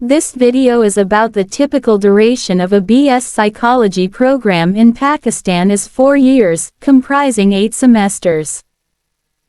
This video is about the typical duration of a BS Psychology program in Pakistan is 4 years, comprising 8 semesters.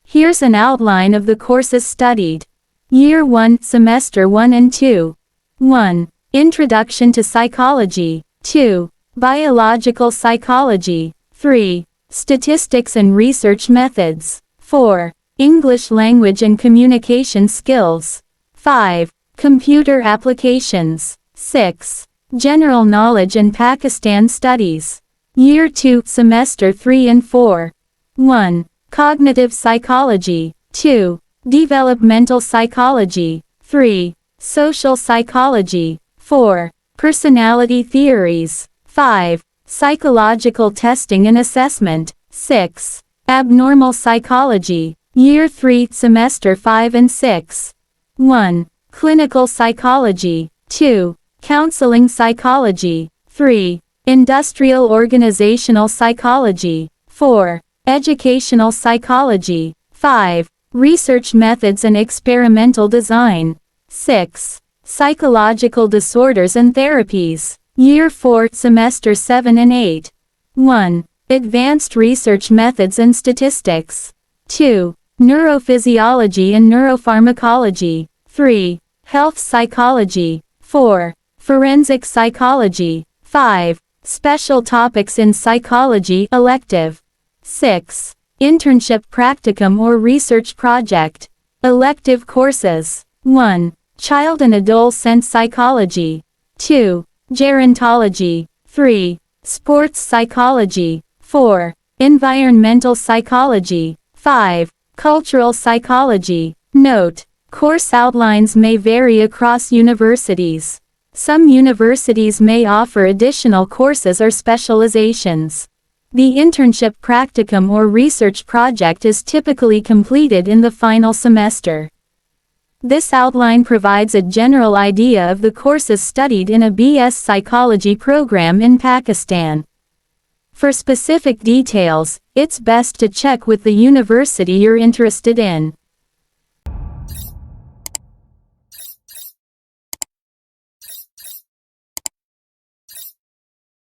Here's an outline of the courses studied. Year 1, Semester 1 and 2. 1. Introduction to Psychology. 2. Biological Psychology. 3. Statistics and Research Methods. 4. English Language and Communication Skills. 5. Computer Applications. 6. General Knowledge and Pakistan Studies. Year 2, Semester 3 and 4. 1. Cognitive Psychology. 2. Developmental Psychology. 3. Social Psychology. 4. Personality Theories. 5. Psychological Testing and Assessment. 6. Abnormal Psychology. Year 3, Semester 5 and 6. 1. Clinical Psychology. 2. Counseling Psychology. 3. Industrial Organizational Psychology. 4. Educational Psychology. 5. Research Methods and Experimental Design. 6. Psychological Disorders and Therapies. Year 4, Semester 7 and 8. 1. Advanced Research Methods and Statistics. 2. Neurophysiology and Neuropharmacology. 3. Health Psychology. 4. Forensic Psychology. 5. Special Topics in Psychology elective. 6. Internship Practicum or Research Project. Elective courses. 1. Child and Adolescent Psychology. 2. Gerontology. 3. Sports Psychology. 4. Environmental Psychology. 5. Cultural Psychology. Note: course outlines may vary across universities. Some universities may offer additional courses or specializations. The internship practicum or research project is typically completed in the final semester. This outline provides a general idea of the courses studied in a BS Psychology program in Pakistan. For specific details, it's best to check with the university you're interested in.